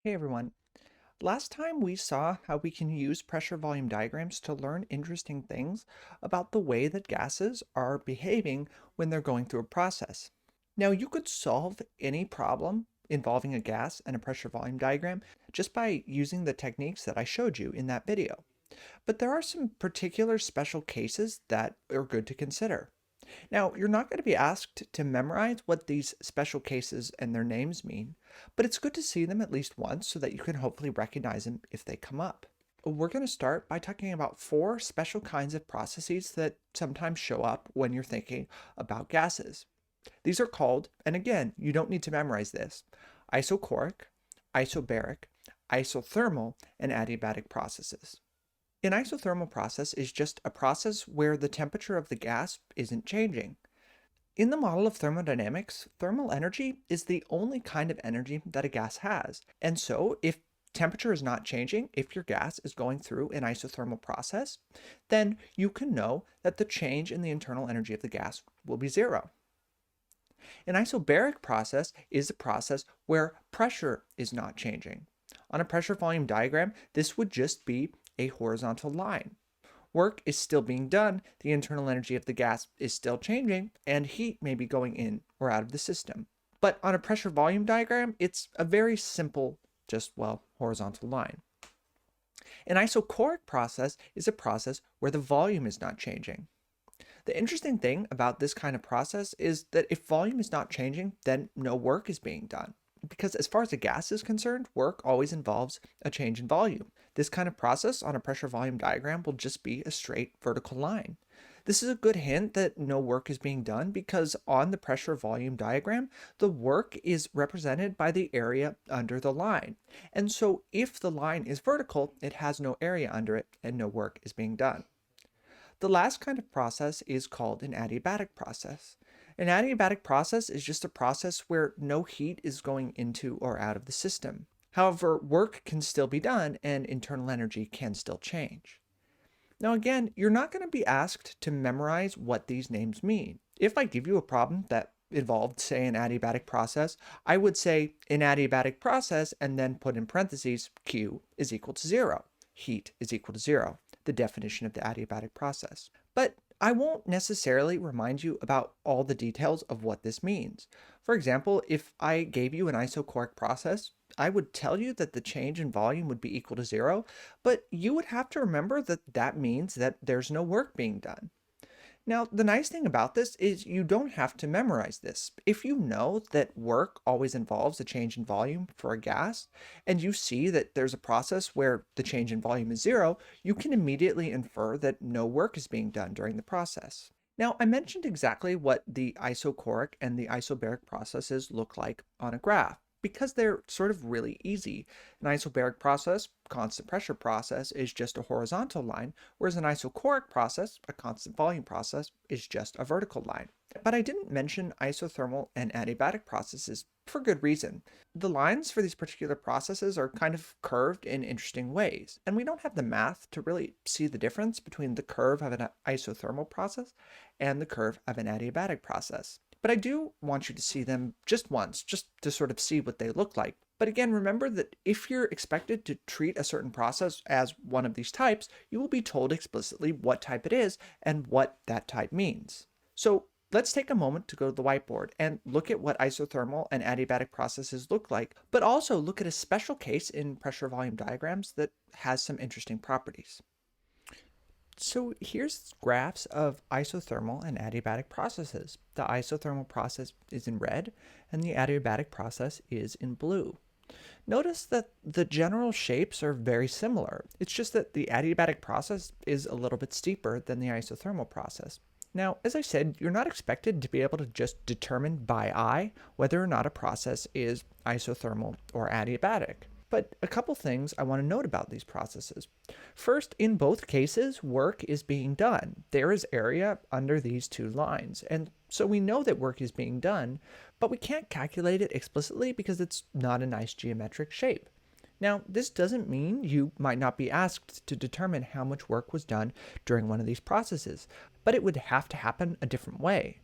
Hey everyone. Last time we saw how we can use pressure volume diagrams to learn interesting things about the way that gases are behaving when they're going through a process. Now you could solve any problem involving a gas and a pressure volume diagram just by using the techniques that I showed you in that video. But there are some particular special cases that are good to consider. Now, you're not going to be asked to memorize what these special cases and their names mean, but it's good to see them at least once so that you can hopefully recognize them if they come up. We're going to start by talking about four special kinds of processes that sometimes show up when you're thinking about gases. These are called, and again, you don't need to memorize this, isochoric, isobaric, isothermal, and adiabatic processes. An isothermal process is just a process where the temperature of the gas isn't changing. In the model of thermodynamics, thermal energy is the only kind of energy that a gas has. And so, if temperature is not changing, if your gas is going through an isothermal process, then you can know that the change in the internal energy of the gas will be zero. An isobaric process is a process where pressure is not changing. On a pressure volume diagram, this would just be a horizontal line. Work is still being done, the internal energy of the gas is still changing, and heat may be going in or out of the system. But on a pressure volume diagram, it's a very simple, horizontal line. An isochoric process is a process where the volume is not changing. The interesting thing about this kind of process is that if volume is not changing, then no work is being done. Because as far as a gas is concerned, work always involves a change in volume. This kind of process on a pressure volume diagram will just be a straight vertical line. This is a good hint that no work is being done because on the pressure volume diagram, the work is represented by the area under the line. And so if the line is vertical, it has no area under it and no work is being done. The last kind of process is called an adiabatic process. An adiabatic process is just a process where no heat is going into or out of the system. However, work can still be done and internal energy can still change. Now again, you're not going to be asked to memorize what these names mean. If I give you a problem that involved, say, an adiabatic process, I would say an adiabatic process and then put in parentheses Q is equal to zero. Heat is equal to zero, the definition of the adiabatic process. But I won't necessarily remind you about all the details of what this means. For example, if I gave you an isochoric process, I would tell you that the change in volume would be equal to zero, but you would have to remember that that means that there's no work being done. Now, the nice thing about this is you don't have to memorize this. If you know that work always involves a change in volume for a gas, and you see that there's a process where the change in volume is zero, you can immediately infer that no work is being done during the process. Now, I mentioned exactly what the isochoric and the isobaric processes look like on a graph because they're sort of really easy. An isobaric process, constant pressure process, is just a horizontal line, whereas an isochoric process, a constant volume process, is just a vertical line. But I didn't mention isothermal and adiabatic processes for good reason. The lines for these particular processes are kind of curved in interesting ways, and we don't have the math to really see the difference between the curve of an isothermal process and the curve of an adiabatic process. But I do want you to see them just once, just to sort of see what they look like. But again, remember that if you're expected to treat a certain process as one of these types, you will be told explicitly what type it is and what that type means. So let's take a moment to go to the whiteboard and look at what isothermal and adiabatic processes look like, but also look at a special case in pressure volume diagrams that has some interesting properties. So here's graphs of isothermal and adiabatic processes. The isothermal process is in red and the adiabatic process is in blue. Notice that the general shapes are very similar. It's just that the adiabatic process is a little bit steeper than the isothermal process. Now, as I said, you're not expected to be able to just determine by eye whether or not a process is isothermal or adiabatic. But a couple things I want to note about these processes. First, in both cases, work is being done. There is area under these two lines, and so we know that work is being done, but we can't calculate it explicitly because it's not a nice geometric shape. Now, this doesn't mean you might not be asked to determine how much work was done during one of these processes, but it would have to happen a different way.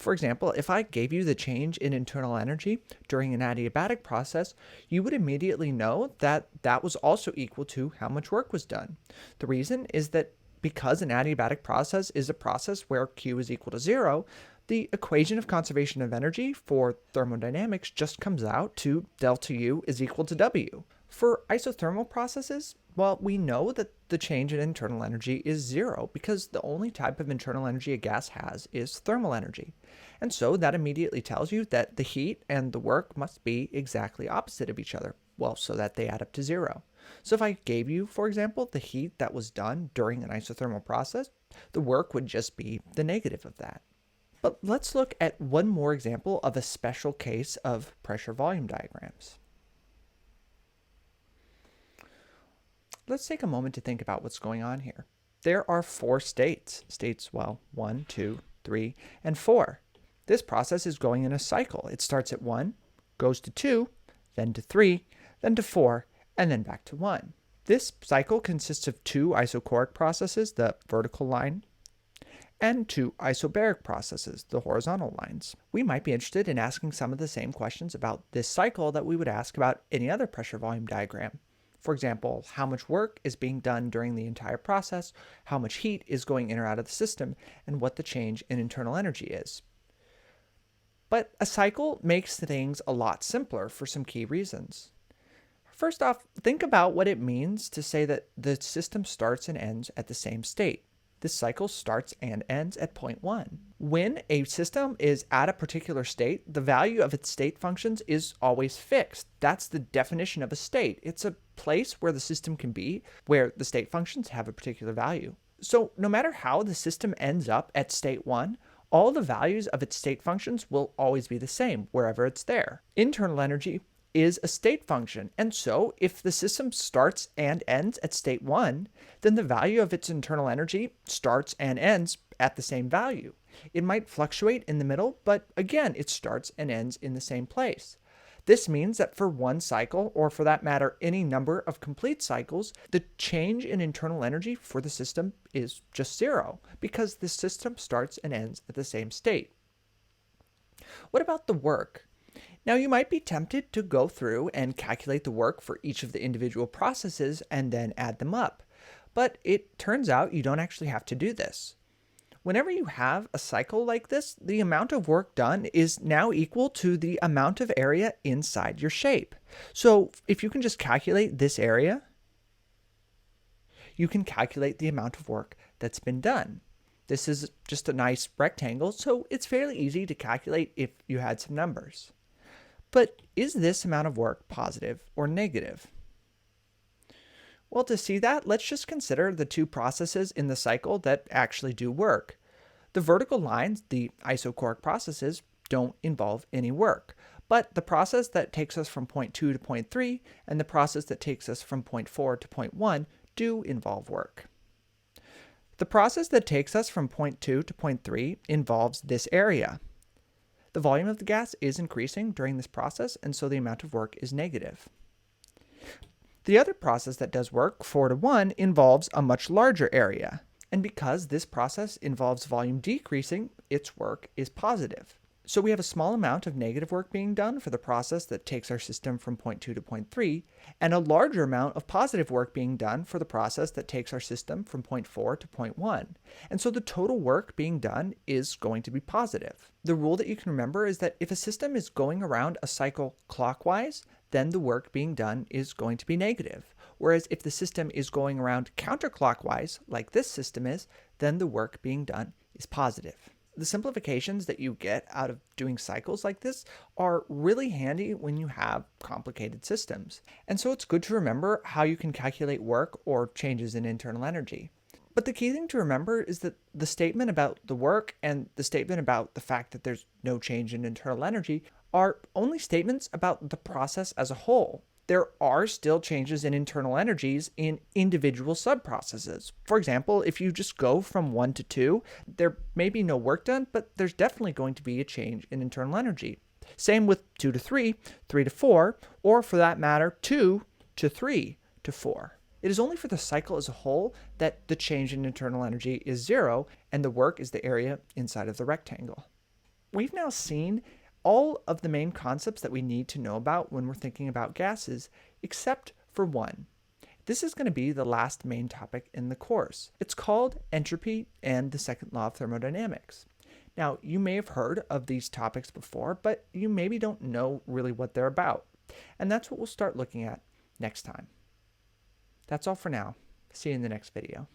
For example, if I gave you the change in internal energy during an adiabatic process, you would immediately know that that was also equal to how much work was done. The reason is that because an adiabatic process is a process where Q is equal to 0, the equation of conservation of energy for thermodynamics just comes out to delta U is equal to W. For isothermal processes, well, we know that the change in internal energy is 0 because the only type of internal energy a gas has is thermal energy. And so that immediately tells you that the heat and the work must be exactly opposite of each other, well, so that they add up to 0. So if I gave you, for example, the heat that was done during an isothermal process, the work would just be the negative of that. But let's look at one more example of a special case of pressure-volume diagrams. Let's take a moment to think about what's going on here. There are 4 states. States, well, 1, 2, 3, and 4. This process is going in a cycle. It starts at 1, goes to 2, then to 3, then to 4, and then back to 1. This cycle consists of 2 isochoric processes, the vertical line, and 2 isobaric processes, the horizontal lines. We might be interested in asking some of the same questions about this cycle that we would ask about any other pressure-volume diagram. For example, how much work is being done during the entire process, how much heat is going in or out of the system, and what the change in internal energy is. But a cycle makes things a lot simpler for some key reasons. First off, think about what it means to say that the system starts and ends at the same state. This cycle starts and ends at point 1. When a system is at a particular state, the value of its state functions is always fixed. That's the definition of a state. It's a place where the system can be, where the state functions have a particular value. So no matter how the system ends up at state 1, all the values of its state functions will always be the same wherever it's there. Internal energy is a state function, and so if the system starts and ends at state 1, then the value of its internal energy starts and ends at the same value. It might fluctuate in the middle, but again, it starts and ends in the same place. This means that for one cycle, or for that matter, any number of complete cycles, the change in internal energy for the system is just 0, because the system starts and ends at the same state. What about the work? Now, you might be tempted to go through and calculate the work for each of the individual processes and then add them up. But it turns out you don't actually have to do this. Whenever you have a cycle like this, the amount of work done is now equal to the amount of area inside your shape. So if you can just calculate this area, you can calculate the amount of work that's been done. This is just a nice rectangle, so it's fairly easy to calculate if you had some numbers. But is this amount of work positive or negative? Well, to see that, let's just consider the 2 processes in the cycle that actually do work. The vertical lines, the isochoric processes, don't involve any work. But the process that takes us from point 2 to point 3 and the process that takes us from point 4 to point 1 do involve work. The process that takes us from point 2 to point 3 involves this area. The volume of the gas is increasing during this process, and so the amount of work is negative. The other process that does work, 4 to 1, involves a much larger area. And because this process involves volume decreasing, its work is positive. So we have a small amount of negative work being done for the process that takes our system from point 2 to point 3, and a larger amount of positive work being done for the process that takes our system from point 4 to point 1. And so the total work being done is going to be positive. The rule that you can remember is that if a system is going around a cycle clockwise, then the work being done is going to be negative. Whereas if the system is going around counterclockwise, like this system is, then the work being done is positive. The simplifications that you get out of doing cycles like this are really handy when you have complicated systems. And so it's good to remember how you can calculate work or changes in internal energy. But the key thing to remember is that the statement about the work and the statement about the fact that there's no change in internal energy are only statements about the process as a whole. There are still changes in internal energies in individual subprocesses. For example, if you just go from 1 to 2, there may be no work done, but there's definitely going to be a change in internal energy. Same with 2 to 3, 3 to 4, or for that matter, 2 to 3 to 4. It is only for the cycle as a whole that the change in internal energy is 0, and the work is the area inside of the rectangle. We've now seen all of the main concepts that we need to know about when we're thinking about gases, except for one. This is going to be the last main topic in the course. It's called entropy and the second law of thermodynamics. Now, you may have heard of these topics before, but you maybe don't know really what they're about. And that's what we'll start looking at next time. That's all for now. See you in the next video.